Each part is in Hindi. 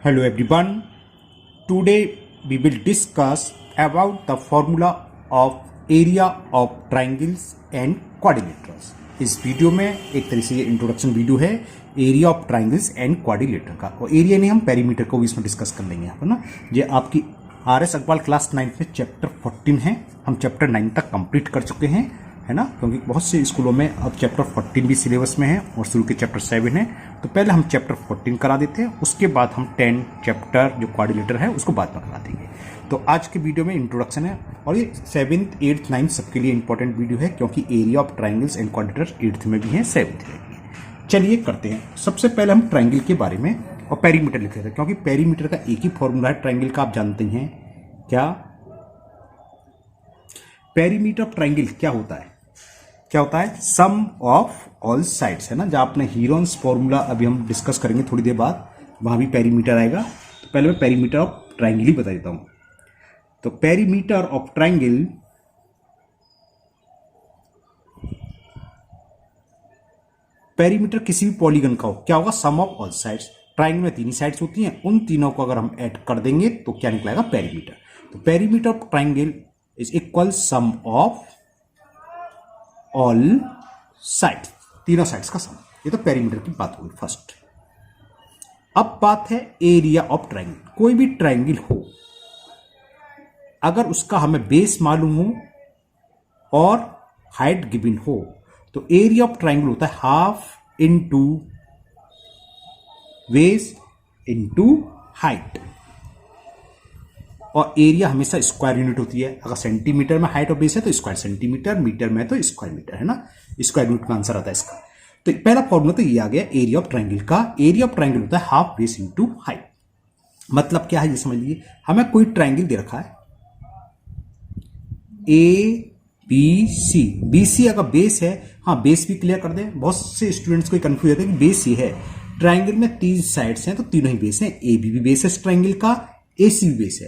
Hello everyone. Today we will discuss about the formula of area of triangles and quadrilaterals. इस वीडियो में एक तरह से ये इंट्रोडक्शन वीडियो है area of triangles and quadrilateral का, और एरिया नहीं हम पेरीमीटर को भी इसमें डिस्कस कर लेंगे यहाँ पर ना। ये आपकी RS अग्रवाल क्लास 9 में चैप्टर 14 है। हम चैप्टर 9 तक कंप्लीट कर चुके हैं, है ना, क्योंकि बहुत से स्कूलों में अब चैप्टर 14 भी सिलेबस में है और शुरू के चैप्टर 7 है। तो पहले हम चैप्टर 14 करा देते हैं, उसके बाद हम 10 चैप्टर जो क्वाड्रिलेटर है उसको बाद में करा देंगे। तो आज के वीडियो में इंट्रोडक्शन है, और ये 7th 8th 9th सबके लिए इंपॉर्टेंट वीडियो है, क्योंकि area of triangles and quadrilateral 8th में भी है 7th में भी है। चलिए करते हैं। सबसे पहले हम ट्राइंगल के बारे में और पेरीमीटर लिख लेते हैं, क्योंकि पेरीमीटर का एक ही फॉर्मूला है ट्राइंगल का, आप जानते हैं क्या। पेरीमीटर ऑफ ट्राइंगल क्या होता है, क्या होता है? सम ऑफ ऑल साइड्स, है ना। जहां आपने हीरोन्स फॉर्मूला अभी हम डिस्कस करेंगे थोड़ी देर बाद, वहां भी पेरीमीटर आएगा। तो पहले मैं पेरीमीटर ऑफ ट्राइंगल ही बता देता हूं। तो पेरीमीटर ऑफ ट्राइंगल पेरीमीटर किसी भी पॉलीगन का हो, क्या होगा? सम ऑफ ऑल साइड्स। ट्राइंगल में तीन ही साइड्स होती हैं, उन तीनों को अगर हम ऐड कर देंगे तो क्या निकलेगा? पेरीमीटर। तो perimeter of triangle is equal some of all side, तीनों साइड्स का सम। ये तो पेरीमीटर की बात होगी फर्स्ट। अब बात है एरिया ऑफ ट्राइंगल। कोई भी ट्राइंगल हो, अगर उसका हमें बेस मालूम हो और हाइट गिवन हो, तो एरिया ऑफ ट्राइंगल होता है half into base into height, और एरिया हमेशा स्क्वायर यूनिट होती है। अगर सेंटीमीटर में हाइट और बेस है तो स्क्वायर सेंटीमीटर, मीटर में तो स्क्वायर मीटर, है ना। स्क्वायर यूनिट का आंसर आता है इसका। तो पहला फॉर्मूला तो ये आ गया एरिया ऑफ ट्राइंगल का। एरिया ऑफ ट्राइंगल होता है हाफ बेस इनटू हाइट। मतलब क्या है ये समझ लीजिए। हमें कोई ट्राइंगल दे रखा है ABC, BC अगर बेस है, हाँ बेस भी क्लियर कर दें। बहुत से स्टूडेंट्स को कंफ्यूज होता है कि बेस ये है। ट्राइंगल में तीन साइड्स हैं तो तीनों ही बेस हैं। AB भी बेस है इस ट्राइंगल का, AC भी बेस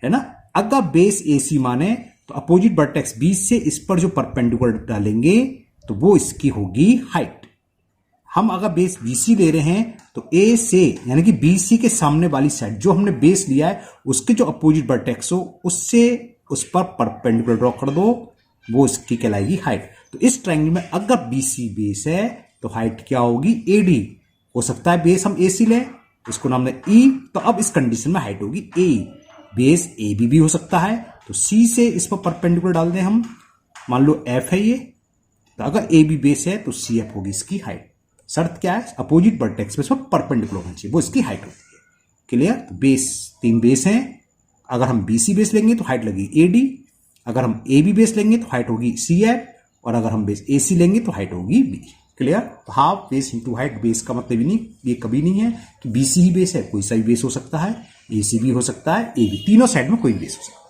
है ना। अगर बेस AC माने तो अपोजिट वर्टेक्स 20 से इस पर जो परपेंडिकुलर डालेंगे तो वो इसकी होगी हाइट। हम अगर बेस BC ले रहे हैं तो A से यानी कि BC के सामने वाली साइड जो हमने बेस लिया है उसके जो अपोजिट वर्टेक्स हो उससे उस पर परपेंडिकुलर ड्रॉ कर दो, वो इसकी कहलाएगी हाइट। तो इस ट्राइंगल में अगर BC बेस है तो हाइट क्या होगी? AD। हो सकता है बेस हम AC लें, इसको नाम दें E, तो अब इस कंडीशन में हाइट होगी A। बेस AB भी हो सकता है, तो C से इस पर परपेंडिकुलर डाल दें हम, मान लो F है ये, तो अगर AB बेस है तो CF होगी इसकी हाइट। शर्त क्या है? अपोजिट वर्टेक्स पे इस पर परपेंडिकुलर होना चाहिए, वो इसकी हाइट होती है। क्लियर? तो बेस, तीन बेस हैं। अगर हम BC बेस लेंगे तो हाइट लगेगी AD, अगर हम AB बेस लेंगे तो हाइट होगी CF, और अगर हम बेस AC लेंगे तो हाइट होगी B। क्लियर? तो half base into height. Base का मतलब ही नहीं, ये कभी नहीं है कि BC ही बेस है, कोई सा भी बेस हो सकता है, AC भी हो सकता है, AB, तीनों साइड में कोई बेस हो सकता है।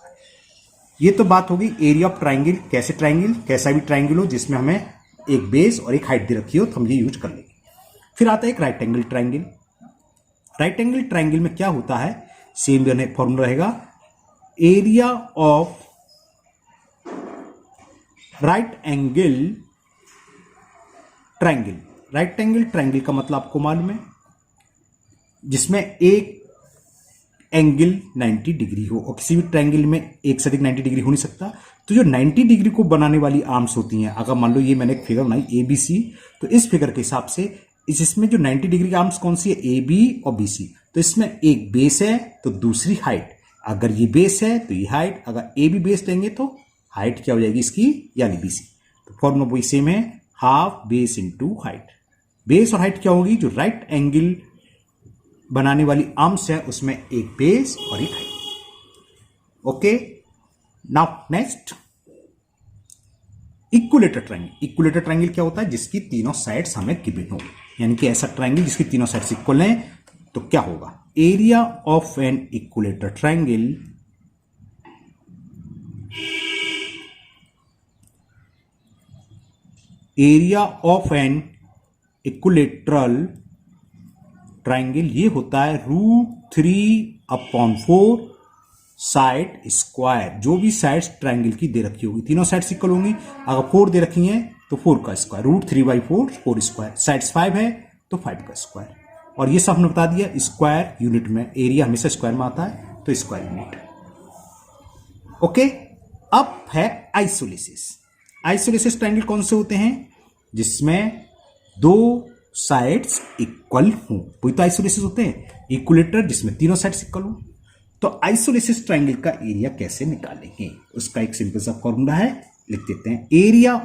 ये तो बात होगी एरिया ऑफ ट्राइंगल। कैसे ट्राइंगल? कैसा भी ट्राइंगल हो जिसमें हमें एक बेस और एक हाइट दे रखी हो तो हम ये यूज कर लेंगे। फिर आता है एक right angle triangle. Right angle triangle में क्या होता है? सेम फॉर्मूला रहेगा, area of right angle triangle. Right angle triangle का मतलब आपको मालूम है, जिसमें एक एंगल 90 डिग्री हो, और किसी भी ट्राइंगल में एक से अधिक 90 डिग्री हो नहीं सकता। तो जो 90 डिग्री को बनाने वाली आर्म्स होती हैं, अगर मान लो ये मैंने एक फिगर बनाई ABC, तो इस फिगर के हिसाब से इसमें जो 90 डिग्री की आर्म्स कौन सी है? AB और BC। तो इसमें एक बेस है तो दूसरी हाइट। अगर ये बेस है तो ये हाइट, अगर AB बेस लेंगे तो हाइट क्या हो जाएगी इसकी, यानी BC। तो फॉर्मूला वही सेम है, half base into height. Base और हाइट क्या होगी? जो राइट एंगल बनाने वाली आर्म्स है उसमें एक बेस और एक height. Okay, now next equilateral triangle. Equilateral triangle क्या होता है? जिसकी तीनों साइड्स हमें गिवन हो, यानी कि ऐसा ट्राइंगल जिसकी तीनों साइड्स इक्वल हैं। तो क्या होगा? Area of N equilateral triangle area of an equilateral triangle ये होता है √3/4 साइड स्क्वायर। जो भी साइड्स ट्राइंगल की दे रखी होगी, तीनों साइड्स इक्वल होंगी। अगर 4 दे रखी हैं तो 4 का स्क्वायर, √3/4 4 स्क्वायर। साइड्स 5 है तो 5 का स्क्वायर। और ये सब हमने बता दिया स्क्वायर यूनिट में, एरिया हमेशा स्क्वायर में आता है तो स्क्वायर यूनिट। ओके, अब है आइसोलेसिस। आइसोलेसिस ट्रायंगल कौन से होते हैं? जिसमें दो साइड्स इक्वल हों, वही तो आइसोलेसिस होते हैं। इक्विलेटर जिसमें तीनों साइड्स इक्वल हो। तो आइसोलेसिस ट्रायंगल का एरिया कैसे निकालेंगे? उसका एक सिंपल सा फॉर्मूला है, लिख देते हैं। Area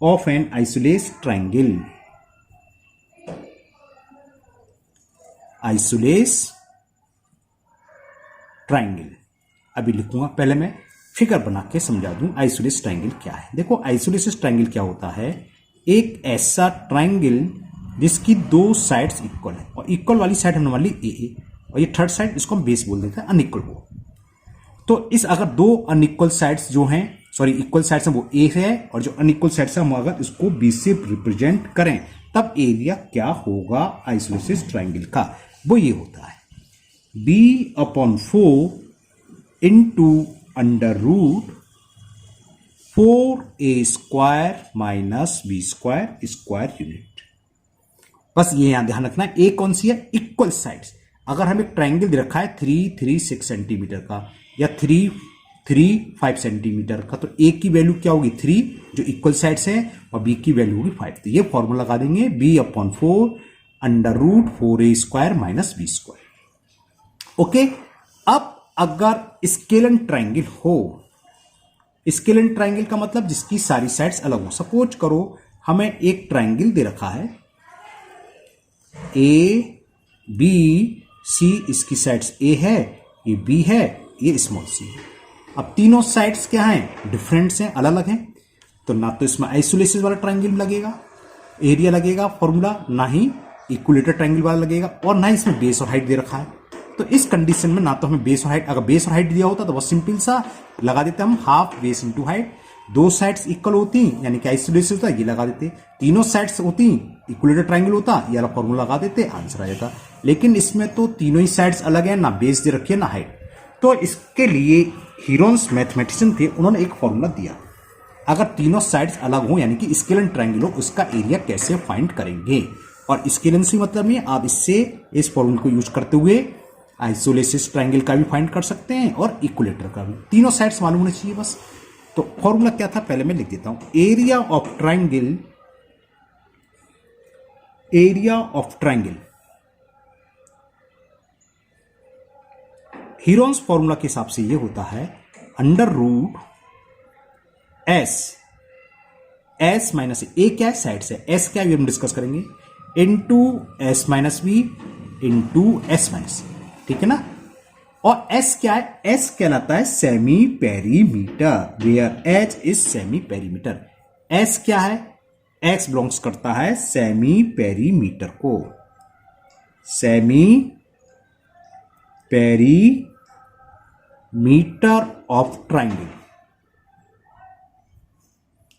of an isosceles triangle, isosceles triangle. अभी लिखूंगा, पहले मैं फिगर बना के समझा दूं आइसोलेस ट्रायंगल क्या है। देखो आइसोलेसिस ट्रायंगल क्या होता है? एक ऐसा ट्रायंगल जिसकी दो साइड्स इक्वल है, और इक्वल वाली साइड हमने मान ली ए, और ये थर्ड साइड इसको हम बेस बोल देते हैं, अनइक्वल हो। तो इस अगर दो अनइक्वल साइड्स जो हैं, सॉरी इक्वल साइड्स हैं वो ए है, और जो अनइक्वल साइड्स हैं हम अगर इसको बी से रिप्रेजेंट करें तब एरिया क्या होगा आइसोलेसिस ट्रायंगल का? वो ये होता है b/4 into under root 4a² minus b² square unit. बस ये यहां ध्यान रखना है, ए कौन सी है? Equal sides. अगर हम एक ट्रायंगल दे रखा है 336 सेंटीमीटर का या 335 सेंटीमीटर का, तो ए की वैल्यू क्या होगी? 3 जो इक्वल साइड्स है, और बी की वैल्यू होगी 5। तो ये फॉर्मूला लगा देंगे b/4 under root 4a² minus b²। Okay, अब अगर स्केलन ट्रायंगल हो, स्केलन ट्रायंगल का मतलब जिसकी सारी साइड्स अलग हो। सपोज करो हमें एक ट्रायंगल दे रखा है ए बी सी, इसकी साइड्स ए है, ये बी है, ये स्मॉल सी है। अब तीनों साइड्स क्या हैं? डिफरेंट्स हैं, अलग अलग हैं। तो ना तो इसमें आइसोलेसिस वाला ट्रायंगल लगेगा, एरिया लगेगा फॉर्मूला, ना ही इक्विलेटर ट्रायंगल वाला लगेगा, और ना ही इसमें बेस और हाइट दे रखा है। तो इस कंडीशन में ना तो हमें बेस और हाइट, अगर बेस और हाइट दिया होता तो बस सिंपल सा लगा देते हम हाफ बेस इंटू हाइट। दो साइड्स इक्वल होती यानी कि आइसोलेसिस होता, ये लगा देते। तीनों साइड्स होती इक्विलेटर ट्रायंगल होता, ये वाला फॉर्मूला लगा देते, आंसर आ जाता। लेकिन इसमें तो तीनों ही साइड्स अलग है, ना बेस दे रखी है ना हाइट। तो इसके लिए हीरोन्स मैथमेटिशियन थे, उन्होंने एक फॉर्मूला दिया, अगर तीनों साइड्स अलग हो यानी कि स्केलन ट्रायंगल हो, उसका एरिया कैसे फाइंड करेंगे। और स्केलन से मतलब नहीं, आप इससे इस फॉर्मूला को यूज करते हुए आइसोलेसिस ट्रायंगल का भी फाइंड कर सकते हैं और इक्विलेटर का भी। तीनों साइड्स मालूम होने चाहिए बस। तो फॉर्मूला क्या था पहले मैं लिख देता हूं। Area of triangle, area of triangle Heron's formula के हिसाब से ये होता है अंडर रूट एस माइनस ए क्या है? साइड्स है। एस क्या है हम डिस्कस करेंगे, into S minus B into S minus, ठीक है ना। और एस क्या है? एस कहलाता है semi perimeter, where H is semi perimeter. S क्या है? एक्स बिलोंग्स करता है सेमी पेरीमीटर को, सेमी पेरीमीटर ऑफ ट्रायंगल।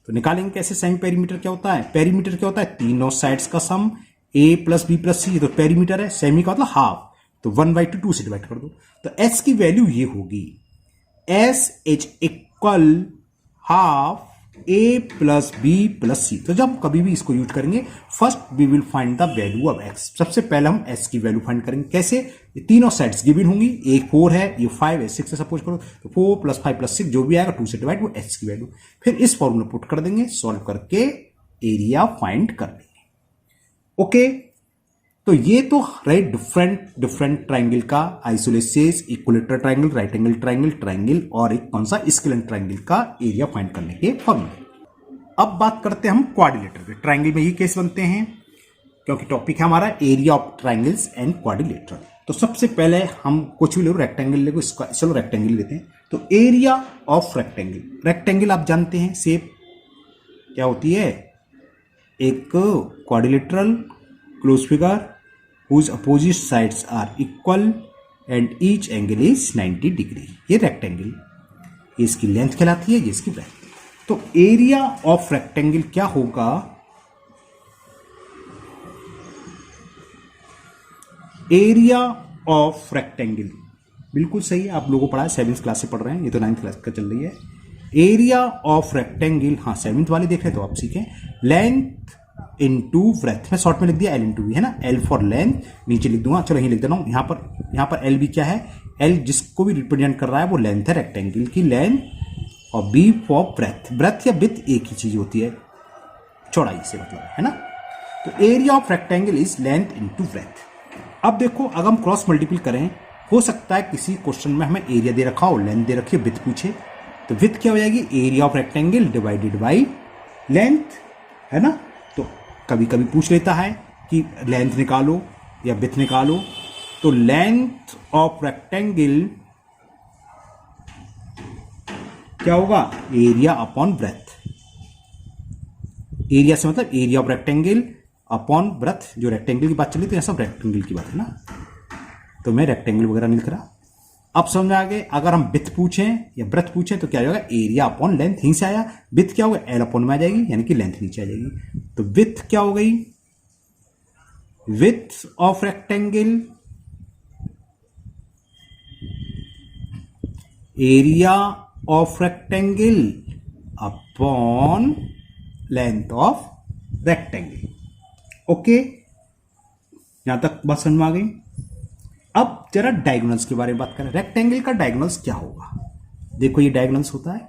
तो निकालेंगे कैसे सेमी पेरीमीटर क्या होता है? पेरीमीटर क्या होता है? तीनों साइड्स का सम, ए प्लस बी प्लस सी, तो पेरीमीटर है। सेमी का मतलब हाफ, तो 1/2 2 से डिवाइड कर दो। तो एस की वैल्यू ये होगी, S is equal half A plus B plus C. तो जब कभी भी इसको यूज करेंगे, first we will find the value of X. सबसे पहले हम एस की वैल्यू फाइंड करेंगे। कैसे? ये तीनों साइड्स गिवन होंगी, ए 4 है, ये 5 है, 6 है सपोज करो, तो 4 + 5 + 6 जो भी आएगा 2 से डिवाइड, वो एस की वैल्यू। फिर इस फॉर्मूला पुट कर देंगे, सॉल्व करके एरिया फाइंड कर लेंगे। ओके, तो ये तो रहे डिफरेंट ट्रायंगल का, isosceles, equilateral triangle, right angle triangle और एक कौन सा स्केलन ट्रायंगल का एरिया फाइंड करने के फॉर्मूले। अब बात करते हैं हम क्वाड्रिलेटरल के। ट्रायंगल में ये केस बनते हैं क्योंकि टॉपिक है हमारा area of triangles and quadrilateral. तो सबसे पहले हम कुछ भी ले, रेक्टेंगल ले, चलो रेक्टेंगल लेते हैं। तो एरिया ऑफ रेक्टेंगल, रेक्टेंगल आप जानते हैं शेप क्या होती है, एक quadrilateral close figure whose opposite sides are equal and each angle is 90 degree. ये रेक्टेंगल, ये इसकी लेंथ कहलाती है, ये इसकी ब्रेथ। तो एरिया ऑफ रेक्टेंगल क्या होगा? एरिया ऑफ रेक्टेंगल बिल्कुल सही है, आप लोगों को पढ़ा है, 7th क्लास से पढ़ रहे हैं, ये तो 9th क्लास का चल रही है। एरिया ऑफ रेक्टेंगल, हाँ 7th वाले देख रहे तो आप सीखें। लेंथ इंटू ब्रेथ, मैं शॉर्ट में लिख दिया एल इंटू बी है ना, एल फॉर लेंथ, नीचे लिख दूंगा, चलो यही लिख देता हूं, यहां पर एल बी क्या है, एल जिसको भी रिप्रेजेंट कर रहा है वो लेंथ है रेक्टेंगल की लेंथ, और बी फॉर ब्रेथ, ब्रेथ या विथ एक ही चीज होती है, चौड़ाई से मतलब है ना। तो area of rectangle is length into breadth. अब देखो अगर हम क्रॉस मल्टीपल करें, हो सकता है किसी क्वेश्चन में हमें एरिया दे रखा हो, लेंथ दे रखी है, विथ पूछे, तो विथ क्या हो जाएगी, area of rectangle divided by length, है ना। तो कभी कभी पूछ लेता है कि लेंथ निकालो या विथ निकालो, तो लेंथ ऑफ रेक्टेंगल क्या होगा, एरिया अपॉन ब्रेथ, एरिया से मतलब area of rectangle upon breadth, जो रेक्टेंगल की बात चली तो यह सब रेक्टेंगल की बात है ना, तो मैं रेक्टेंगल वगैरह नहीं लिख रहा। अब समझ आ गए, अगर हम विथ पूछें या ब्रेथ पूछें तो क्या होगा, एरिया अपॉन लेंथ, यहीं से आया, विथ क्या होगा, एल अपॉन में आ जाएगी, यानी कि लेंथ नीचे आ जाएगी, तो विथ क्या हो गई, width of rectangle area of rectangle upon length of rectangle. Okay, यहां तक बात समझ में आ गई। अब जरा डायगोनल्स के बारे में बात करें, रेक्टेंगल का डायगोनल्स क्या होगा, देखो ये डायगोनल्स होता है,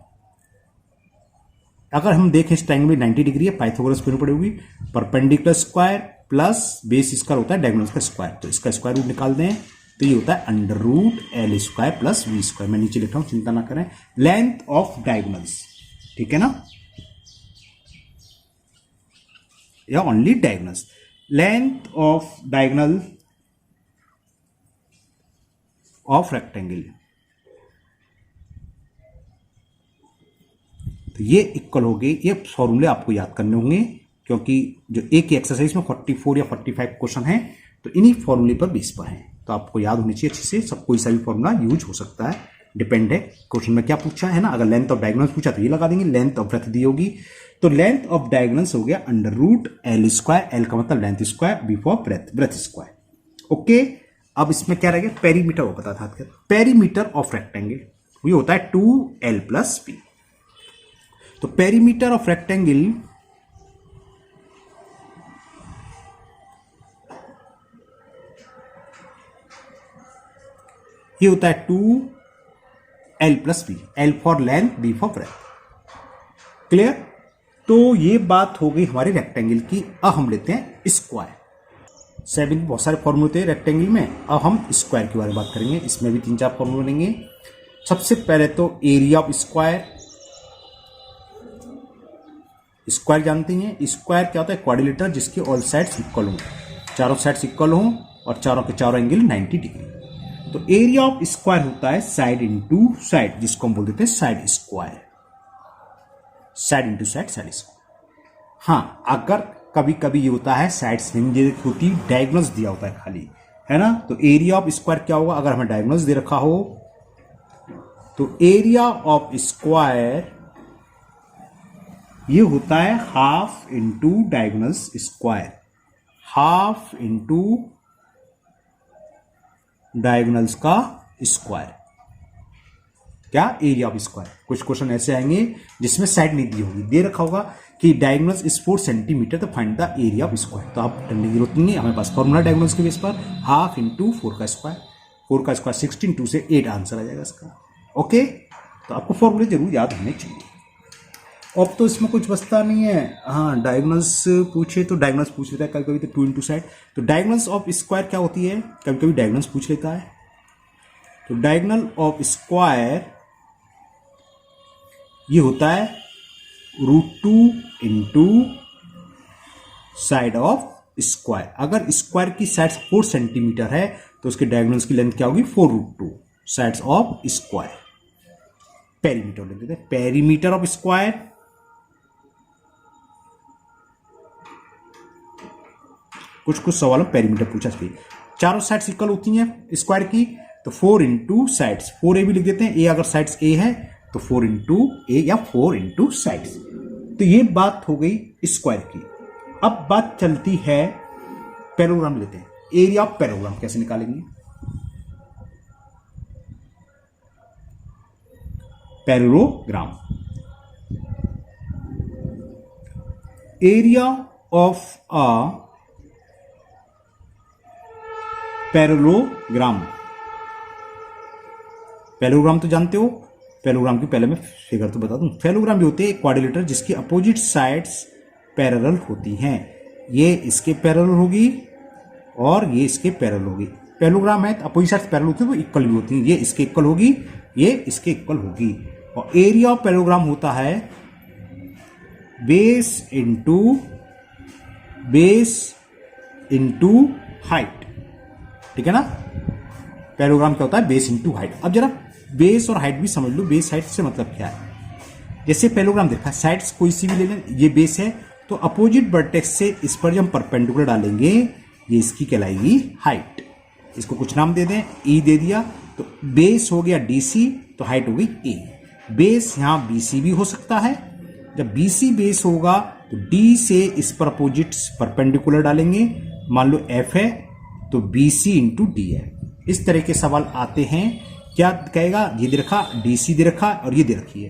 अगर हम देखें इस ट्रायंगल में 90 डिग्री है, पाइथागोरस थ्योरम पड़ेगी, perpendicular square plus base square होता है डायगोनल्स का स्क्वायर, तो इसका स्क्वायर रूट निकाल दें तो ये होता है under root L square plus V square, मैं नीचे लिख रहा हूं चिंता ना करें, लेंथ ऑफ डायगोनल्स, ठीक है ना, या only diagonals, length of diagonal of rectangle, तो ये इक्वल हो गए, ये फॉर्मूले आपको याद करने होंगे क्योंकि जो एक ही एक्सरसाइज में 44 या 45 क्वेश्चन है तो इन्हीं फॉर्मूले पर बेस पर है, तो आपको याद होनी चाहिए अच्छे से, सब कोई सा भी फॉर्मूला यूज हो सकता है, डिपेंड है क्वेश्चन में क्या पूछा है ना। अगर लेंथ ऑफ डायगोनल्स पूछा तो ये लगा देंगे, लेंथ ऑफ ब्रेथ दी होगी, तो लेंथ ऑफ डायगोनल्स हो गया under root L square, L का मतलब length square, B for breadth, breadth square. Okay, अब इसमें क्या रह गया, पेरीमीटर वो पता था, पेरीमीटर ऑफ रेक्टेंगल ये होता है 2l प्लस पी, तो पेरीमीटर ऑफ रेक्टेंगल ये होता है 2l plus B, L for length, B for breadth, clear. तो ये बात हो गई हमारे रेक्टेंगल की। अब हम लेते हैं स्क्वायर, 7 बहुत सारे फॉर्मूले होते हैं रेक्टेंगल में, अब हम स्क्वायर के बारे में बात करेंगे, इसमें भी 3-4 फॉर्मूले लेंगे। सबसे पहले तो एरिया ऑफ स्क्वायर, स्क्वायर जानते हैं, स्क्वायर क्या होता है, क्वाड्रिलेटर जिसके ऑल साइड्स इक्वल हों, चारों साइड्स इक्वल हों और चारों के चारों एंगल 90 डिग्री, तो एरिया ऑफ स्क्वायर होता है साइड इंटू साइड, जिसको हम बोल देते हैं side square, side into side, side square. हाँ, अगर कभी कभी ये होता है साइड्स नहीं होती, डायगोनल्स दिया होता है खाली, है ना, तो एरिया ऑफ स्क्वायर क्या होगा, अगर हमें डायगोनल्स दे रखा हो तो एरिया ऑफ स्क्वायर ये होता है half into diagonals square, half into diagonals का स्क्वायर, क्या, एरिया ऑफ स्क्वायर। कुछ क्वेश्चन ऐसे आएंगे जिसमें साइड नहीं दी होगी, दे रखा होगा कि डायगोनल्स इज 4 सेंटीमीटर, तो find the area of square, तो आप करने की जरूरत नहीं है, हमारे पास फॉर्मूला डायगोनल्स के बेस पर हाफ इंटू 4 का स्क्वायर, 4 का स्क्वायर 16, 2 से 8 आंसर आ जाएगा इसका। ओके, तो आपको फॉर्मूले जरूर याद होने चाहिए। अब तो इसमें कुछ बचता नहीं है, हाँ डायगोनल्स पूछे तो डायगोनल्स पूछ लेता है कभी कभी, तो 2 इंटू साइड, तो डायगोनल्स ऑफ स्क्वायर क्या होती है, कभी कभी डायगोनल्स पूछ लेता है, तो डायगोनल ऑफ स्क्वायर ये होता है √2 इंटू साइड ऑफ स्क्वायर। अगर स्क्वायर की साइड 4 सेंटीमीटर है तो उसके डायगोनल्स की लेंथ क्या होगी, 4√2 साइड्स ऑफ स्क्वायर। पेरीमीटर लिख देते हैं, पेरीमीटर ऑफ स्क्वायर कुछ सवालों पेरीमीटर पूछा चाहिए, चारों साइड्स इक्वल होती हैं स्क्वायर की, तो 4 इंटू साइड्स, 4a भी लिख देते हैं, ए अगर साइड्स a है तो 4 इंटू ए या 4 इंटू साइड्स। तो ये बात हो गई स्क्वायर की। अब बात चलती है पैरेललोग्राम लेते हैं, एरिया ऑफ पैरेललोग्राम कैसे निकालेंगे, parallelogram, area of a parallelogram. Parallelogram तो जानते हो, पैरेललोग्राम की पहले मैं फिगर तो बता दूं। पैरेललोग्राम भी होते हैं क्वाड्रिलेटरल जिसकी अपोजिट साइड्स पैरेलल होती हैं। ये इसके पैरेलल होगी और ये इसके पैरेलल होगी। पैरेललोग्राम है तो अपोजिट साइड्स पैरेलल होती है, वो इक्वल भी होती हैं। ये इसके इक्वल होगी, ये इसके इक्वल होगी। और एरिया ऑफ पैरेललोग्राम होता है बेस इनटू हाइट। ठीक है ना, पैरेललोग्राम क्या होता है, बेस इनटू हाइट। अब जरा बेस और हाइट भी समझ लो। बेस हाइट से मतलब क्या है, जैसे पैरेललोग्राम देखा, साइड्स कोई सी भी ले लें, ये बेस है तो अपोजिट वर्टेक्स से इस पर जब हम परपेंडिकुलर डालेंगे ये इसकी कहलाएगी हाइट। इसको कुछ नाम दे दें, ई दे दिया तो बेस हो गया डीसी, तो हाइट हो गई ए। बेस यहां बीसी भी हो सकता है। जब बीसी बेस होगा तो डी से इस पर अपोजिट परपेंडिकुलर डालेंगे। मान लो एफ है तो बीसी इंटू डी है। इस तरह के सवाल आते हैं। क्या कहेगा, ये दे रखा, डीसी दे रखा और ये दे रखी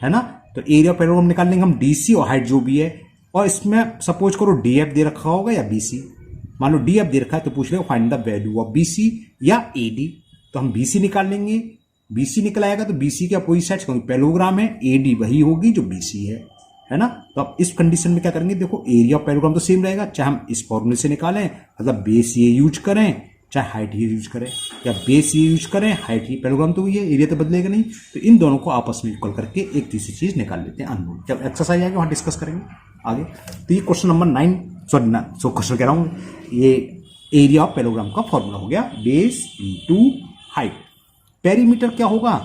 है ना। तो एरिया ऑफ पैरेललोग्राम निकाल लेंगे हम, डीसी और हाइट जो भी है। और इसमें सपोज करो डीएफ दे रखा होगा या बीसी। मान लो डीएफ दे रखा है तो पूछ रहे हो find the value of BC या एडी, तो हम बीसी निकाल लेंगे। बीसी निकल आएगा तो बीसी के अपोजिट साइड क्योंकि पैरेललोग्राम है, एडी वही होगी जो बीसी है ना। तो अब इस कंडीशन में क्या करेंगे, देखो एरिया ऑफ पैरेललोग्राम तो सेम रहेगा, चाहे हम इस फॉर्मूले से निकालें, मतलब बेस ये यूज करें चाहे हाइट ये यूज करें, या बेस ये यूज करें हाइट ये, पैरेललोग्राम तो वही है, एरिया तो बदलेगा नहीं। तो इन दोनों को आपस में इक्वल करके एक तीसरी चीज निकाल लेते हैं अननोन। जब एक्सरसाइज आएगा वहां डिस्कस करेंगे आगे। तो ये क्वेश्चन नंबर 9, क्वेश्चन कह रहा हूं, ये एरिया ऑफ पैरेललोग्राम का फॉर्मूला हो गया बेस इनटू हाइट। पेरीमीटर क्या होगा,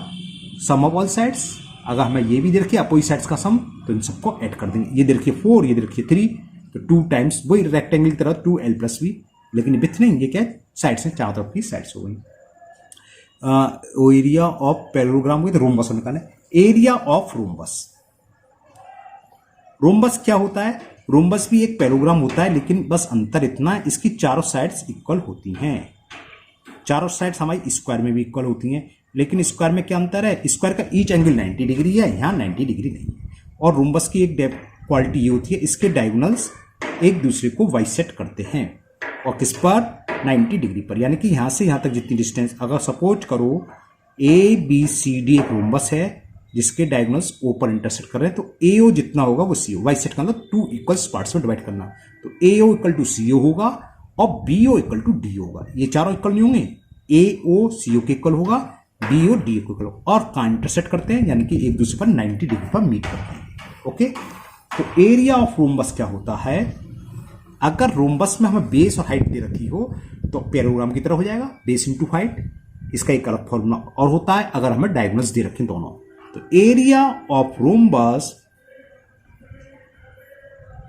सम ऑफ ऑल साइड्स। अगर हमें ये भी दे रखिए अपोजिट साइड्स का सम, तो इन सबको ऐड कर देंगे। ये दे रखिए 4, ये दे रखिए 3, तो 2 टाइम्स वही रेक्टेंगल की तरह 2l+v, लेकिन विथ नहीं, ये क्या है साइड से, चारों तरफ की साइड्स हो गई। एरिया ऑफ पैरेललोग्राम हो गई, तो रोम्बस निकाले। एरिया ऑफ रोम्बस, रोम्बस क्या होता है, रोम्बस भी एक पैरेललोग्राम होता है, लेकिन बस अंतर इतना है इसकी चारों साइड्स इक्वल होती हैं। चारों साइड्स हमारी स्क्वायर में भी इक्वल होती हैं, लेकिन स्क्वायर में क्या अंतर है, स्क्वायर का ईच एंगल 90 डिग्री है, यहाँ 90 डिग्री नहीं है। और रोम्बस की एक क्वालिटी ये होती है, इसके डायगोनल्स एक दूसरे को बाइसेक्ट करते हैं, और किस पर, 90 डिग्री पर। यानी कि यहां से यहां तक जितनी डिस्टेंस, अगर सपोज करो ए बी सी डी एक रोम्बस है जिसके डायगोनल्स ओ पर इंटरसेक्ट कर रहे हैं, तो ए ओ जितना होगा वो सी ओ, बाइसेक्ट का मतलब 2 इक्वल पार्ट्स में डिवाइड करना। तो ए ओ इक्वल टू सी ओ होगा और B O equal to D होगा। ये चारों इक्वल नहीं होंगे, ए ओ सी ओ के इक्वल होगा, बी ओ डी इक्वल होगा, और का इंटरसेक्ट करते हैं, यानी कि एक दूसरे पर 90 डिग्री पर मीट करते हैं। ओके, तो एरिया ऑफ रोम्बस क्या होता है, अगर रोम्बस में हमें बेस और हाइट दे रखी हो तो पैरेललोग्राम की तरह हो जाएगा, बेस इनटू हाइट। इसका एक अलग फॉर्मूला और होता है अगर हमें डायगोनल्स दे रखें दोनों। तो एरिया ऑफ रोम्बस,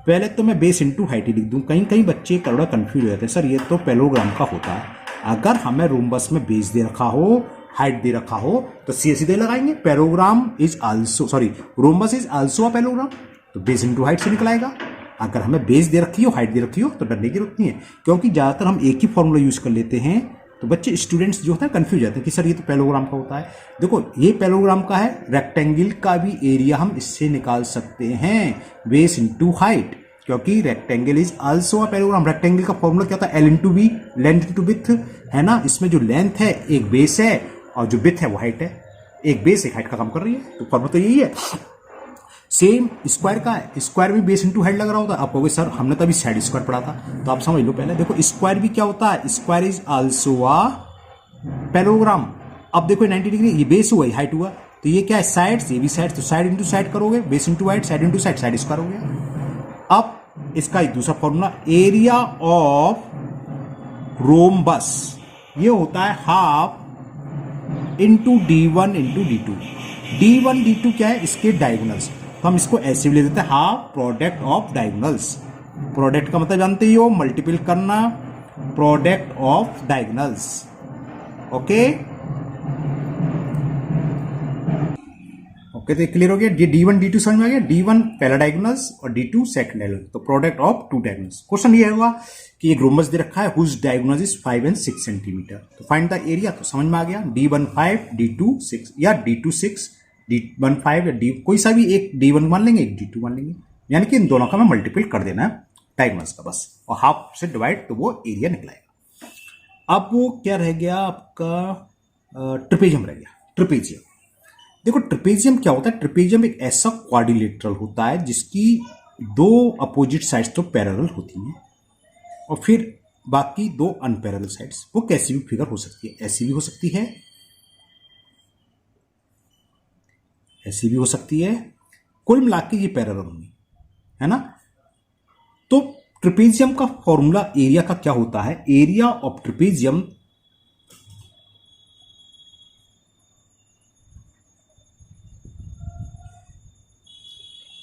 पहले तो मैं बेस इनटू हाइट ही लिख दूं, कहीं कहीं बच्चे करोड़ा कंफ्यूज हो जाते हैं, सर ये तो पैरेललोग्राम का होता है। अगर हमें रोम्बस में बेस दे रखा हो, हाइट दे रखा हो, तो सीधे लगाएंगे, parallelogram is also, sorry rhombus is also a parallelogram, तो बेस इनटू हाइट से निकल आएगा। अगर हमें बेस दे रखी हो, हाइट दे रखी हो, तो डरने की जरूरत नहीं है, क्योंकि ज्यादातर हम एक ही फॉर्मूला यूज कर लेते हैं, तो बच्चे स्टूडेंट्स जो होता है कंफ्यूज जाते हैं कि सर ये तो पैरेललोग्राम का होता है। देखो ये पैरेललोग्राम का है, रेक्टेंगल का भी एरिया हम इससे निकाल सकते हैं, बेस इनटू हाइट, क्योंकि rectangle is also a parallelogram. Rectangle का फॉर्मूला क्या होता है, L into B, length into width, है ना। इसमें जो लेंथ है एक बेस है और जो विड्थ है वो हाइट है, एक बेस एक हाइट का काम कर रही है, तो फॉर्मूला तो यही है। सेम स्क्वायर का है, स्क्वायर भी बेस इनटू हाइट लग रहा होता है। आप कहोगे सर हमने तो अभी साइड स्क्वायर पढ़ा था, तो आप समझ लो पहले। देखो स्क्वायर भी क्या होता है, square is also a parallelogram. अब देखो 90 डिग्री, ये बेस हुआ, ये हाइट हुआ, तो ये क्या है साइड्स, ये भी साइड, तो साइड इंटू साइड करोगे, base into height, side into side, side square हो गया। अब इसका एक दूसरा फॉर्मूला, एरिया ऑफ रोम्बस, ये होता है half into D1 into D2। D1 D2 क्या है, इसके डायगोनल्स, तो हम इसको ऐसे भी ले देते हैं, half product of diagonals. Product का मतलब जानते ही हो, मल्टीपल करना, product of diagonals. Okay okay, तो क्लियर हो गया। ये D1 D2 समझ में आ गया, D1 पहला डायगोनल्स और D2 सेकंड डायगोनल, तो प्रोडक्ट ऑफ 2 डायगोनल्स। क्वेश्चन ये होगा कि एक रोम्बस दे रखा है whose diagonal is 5 and 6 centimetre, तो फाइंड द एरिया, तो समझ में आ गया, D1 5 D2 6 या D2 6, D1 5 या D कोई सा भी एक D1 मान लेंगे, एक D2 मान लेंगे, यानी कि इन दोनों का मैं मल्टीपल कर देना है डायगोनल्स का बस, और हाफ से डिवाइड तो वो एरिया निकलाएगा। अब वो क्या रह गया आपका, ट्रिपेजियम रह गया। ट्रिपेजियम, देखो ट्रिपेजियम क्या होता है, ट्रिपेजियम एक ऐसा क्वाड्रिलेटरल होता है जिसकी दो अपोजिट साइड्स तो पैरेलल होती हैं और फिर बाकी दो अनपैरेलल साइड्स। वो कैसी भी फिगर हो सकती है, ऐसी भी हो सकती है, ऐसी भी हो सकती है, कुल मिला के ये पैरेलल होंगी, है ना। तो ट्रिपेजियम का फॉर्मूला एरिया का क्या होता है, एरिया ऑफ ट्रिपेजियम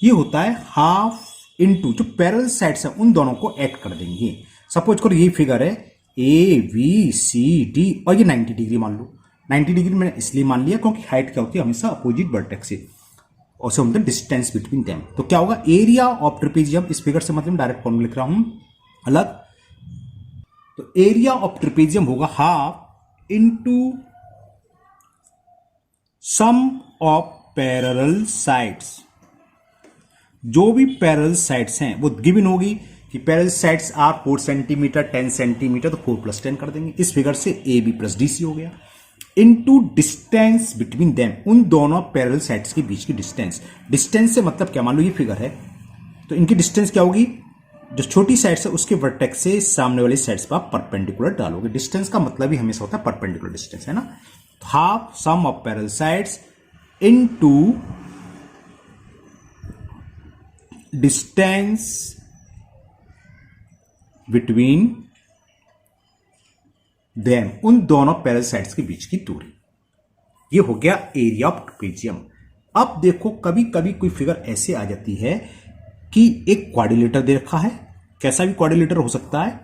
ये होता है हाफ इनटू जो पैरेलल साइड्स है उन दोनों को ऐड कर देंगे। सपोज करो ये फिगर है ए बी सी डी और ये 90 डिग्री मान लो। 90 डिग्री मैंने इसलिए मान लिया क्योंकि हाइट क्या होती है हमेशा अपोजिट वर्टेक्स से, और से मतलब डिस्टेंस बिटवीन देम। तो क्या होगा, एरिया ऑफ ट्रिपेजियम, इस फिगर से मतलब डायरेक्ट फॉर्मूला लिख रहा हूं अलग। तो एरिया ऑफ ट्रिपेजियम होगा half into sum of parallel sides. जो भी पैरेलल साइड्स हैं वो गिवन होगी कि parallel sides are 4 centimetre 10 centimetre, तो 4 + 10 कर देंगे। इस फिगर से A B plus D C हो गया, इनटू डिस्टेंस बिटवीन देम, उन दोनों पैरेलल साइड्स के बीच की डिस्टेंस। डिस्टेंस से मतलब क्या, मान लो ये फिगर है तो इनकी डिस्टेंस क्या होगी, जो छोटी साइड्स है उसके वर्टेक्स से सामने वाली साइड्स पर आप परपेंडिकुलर डालोगे। डिस्टेंस का मतलब ही हमेशा होता है परपेंडिकुलर डिस्टेंस, है ना। तो half sum of parallel sides into distance between them, उन दोनों पैरेलल साइड्स के बीच की दूरी। ये हो गया एरिया ऑफ ट्रिपेजियम। अब देखो कभी कभी कोई फिगर ऐसे आ जाती है कि एक क्वाड्रिलेटर दे रखा है, कैसा भी क्वाड्रिलेटर हो सकता है,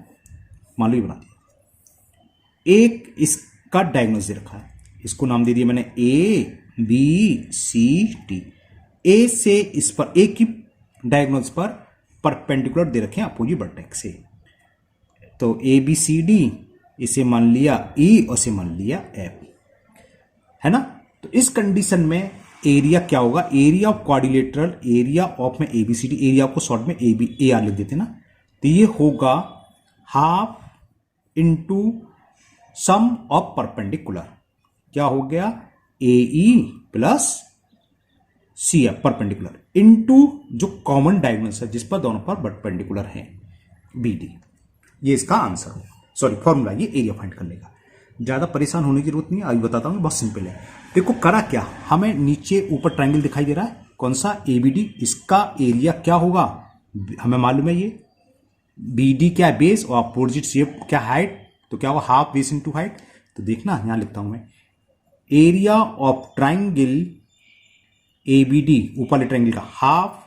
मान लो ये बना दिया, एक इसका डायगोनल्स दे रखा है, इसको नाम दे दिया मैंने ए बी सी डी। ए से इस पर, ए की डायगोनल्स पर परपेंडिकुलर दे रखे हैं अपोजिट वर्टेक्स से, तो ए बी सी डी, इसे मान लिया ई और इसे मान लिया एफ, है ना। तो इस कंडीशन में एरिया क्या होगा, area of quadrilateral, area of में A B C D, area को शॉर्ट में ए बी ए आर लिख देते ना, तो ये होगा half into sum of perpendicular, क्या हो गया A E plus C F perpendicular, into जो कॉमन डायगोनल्स है जिस पर दोनों पर परपेंडिकुलर है बी डी। ये इसका आंसर होगा, सॉरी फॉर्मूला, ये एरिया फाइंड करने का। ज्यादा परेशान होने की जरूरत नहीं है, अभी बताता हूं, बहुत सिंपल है। देखो करा क्या, हमें नीचे ऊपर ट्रायंगल दिखाई दे रहा है, कौन सा ए बी डी, इसका एरिया क्या होगा हमें मालूम है, ये बी डी क्या है बेस और अपोजिट शेप क्या हाइट, तो क्या होगा हाफ बेस इनटू हाइट। तो देखना यहां लिखता हूं मैं, area of triangle A B D, ऊपर वाले ट्रायंगल का हाफ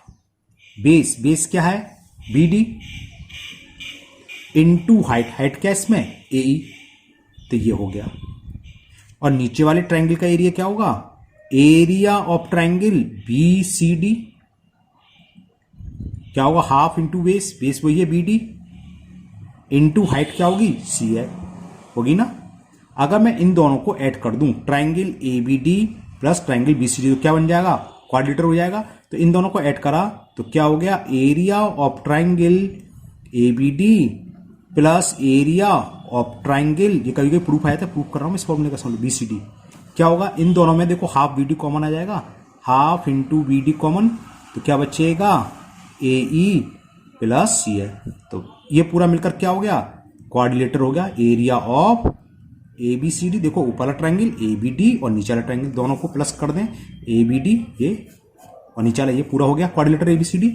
बेस, बेस क्या है B D into height, height क्या इसमें ए ई, तो ये हो गया। और नीचे वाले ट्रायंगल का एरिया क्या होगा, area of triangle B C D, क्या होगा हाफ इंटू बेस, बेस वही है बी डी, इंटू हाइट क्या होगी सी है, होगी ना। अगर मैं इन दोनों को ऐड कर दूं, triangle A B D plus triangle B C D, तो क्या बन जाएगा, क्वाड्रिलेटर हो जाएगा। तो इन दोनों को ऐड करा तो क्या हो गया, area of triangle A B D plus area of triangle, ये कभी कभी प्रूफ आया था, प्रूफ कर रहा हूं मैं इस फॉर्मूले का, समझ बी सी डी। क्या होगा, इन दोनों में देखो हाफ बी डी कॉमन आ जाएगा, half into B D common, तो क्या बचेगा ए ई प्लस सी है। तो ये पूरा मिलकर क्या हो गया, क्वाड्रिलेटर हो गया। Area of A B C D, देखो ऊपर वाला ट्रायंगल ए बी डी और नीचे वाला ट्रायंगल दोनों को प्लस कर दें, ए बी डी ये और नीचे वाला ये, पूरा हो गया quadrilateral A B C D.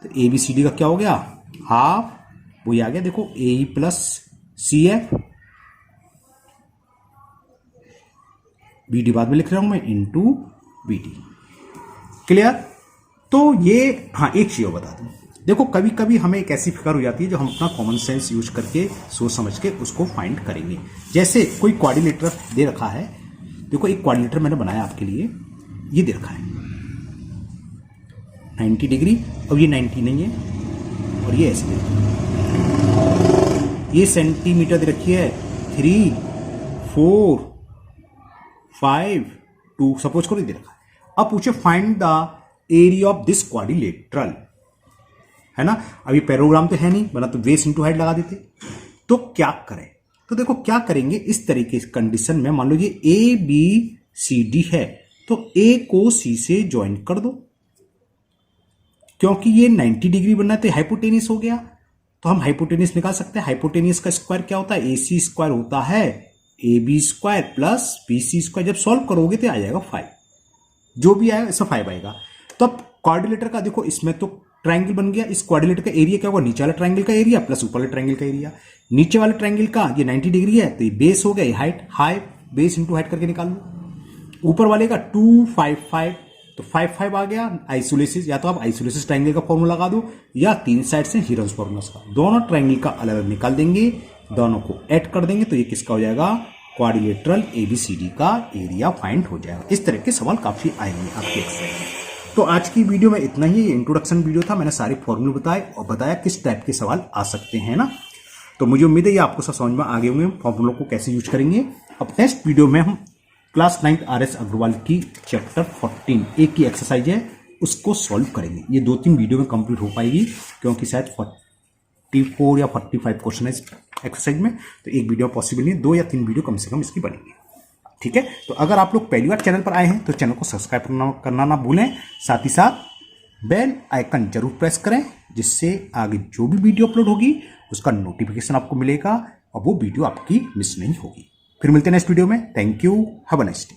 तो ए बी सी डी का क्या हो गया, हाफ वही आ गया, देखो A E plus C F, B D बाद में लिख रहा हूं मैं, इंटू बी डी। क्लियर। तो ये हाँ एक चीज बता दूं, देखो कभी कभी हमें एक ऐसी फिगर हो जाती है जो हम अपना कॉमन सेंस यूज करके सोच समझ के उसको फाइंड करेंगे। जैसे कोई क्वाड्रिलेटर दे रखा है, देखो एक क्वाड्रिलेटर मैंने बनाया आपके लिए, ये दे रखा है 90 डिग्री, और ये 90 नहीं है, और ये ऐसे दे रखा है, ये सेंटीमीटर दे रखी है 3 4 5 2, सपोज करो दे रखा है। अब पूछे find the area of this quadrilateral, है ना। अभी पैरोग्राम तो है नहीं, वरना तो बेस इंटू हाइट लगा देते। तो क्या करें, तो देखो क्या करेंगे, इस तरीके की कंडीशन में मान लो ये ए बी सी डी है, तो ए को सी से ज्वाइन कर दो, क्योंकि ये 90 डिग्री बनना है तो हाइपोटेनियस हो गया, तो हम हाइपोटेनियस निकाल सकते हैं। हाइपोटेनियस का स्क्वायर क्या होता है, ए सी स्क्वायर होता है A B square plus B C square. जब सॉल्व करोगे तो आ जाएगा 5, जो भी आएगा इसमें 5 आएगा। तो अब क्वाड्रिलेटर का देखो, इसमें तो ट्रायंगल बन गया, इस क्वाड्रिलेटर का एरिया क्या होगा, नीचे वाले ट्रायंगल का एरिया प्लस ऊपर वाले ट्रायंगल का एरिया। नीचे वाले ट्रायंगल का ये 90 डिग्री है तो ये बेस हो गया, ये height, high base into height करके निकाल लो। ऊपर वाले का 2 5 5, तो 5 5 आ गया। आइसोलेसिस, या तो आप आइसोलेसिस ट्रायंगल का फॉर्मूला लगा दो या तीन साइड से हीरोन्स फॉर्मूला का, दोनों ट्रायंगल का अलग अलग निकाल देंगे, दोनों को ऐड कर देंगे, तो ये किसका हो जाएगा, क्वाड्रिलेटरल एबीसीडी का एरिया फाइंड हो जाएगा। इस तरह के सवाल काफी आएंगे आपके एक्सरसाइज में। तो आज की वीडियो में इतना ही, इंट्रोडक्शन वीडियो था, मैंने सारे फॉर्मूले बताए और बताया किस टाइप के सवाल आ सकते हैं ना। तो मुझे उम्मीद है ये आपको सब समझ में आ गए होंगे फॉर्मूलों को कैसे यूज करेंगे। अब नेक्स्ट वीडियो में हम क्लास 9 RS अग्रवाल की चैप्टर 14 एक की एक्सरसाइज है उसको सॉल्व करेंगे। ये 2-3 वीडियो में कंप्लीट हो पाएगी, क्योंकि शायद 44 या 45 क्वेश्चन है इस एक्सरसाइज में, तो एक वीडियो पॉसिबल नहीं है, 2 या 3 वीडियो कम से कम इसकी बनेगी। ठीक है, तो अगर आप लोग पहली बार चैनल पर आए हैं तो चैनल को सब्सक्राइब करना ना भूलें, साथ ही साथ बेल आइकन जरूर प्रेस करें, जिससे आगे जो भी वीडियो अपलोड होगी उसका नोटिफिकेशन आपको मिलेगा और वो वीडियो आपकी मिस नहीं होगी। फिर मिलते हैं नेक्स्ट वीडियो में। Thank you, have a nice day.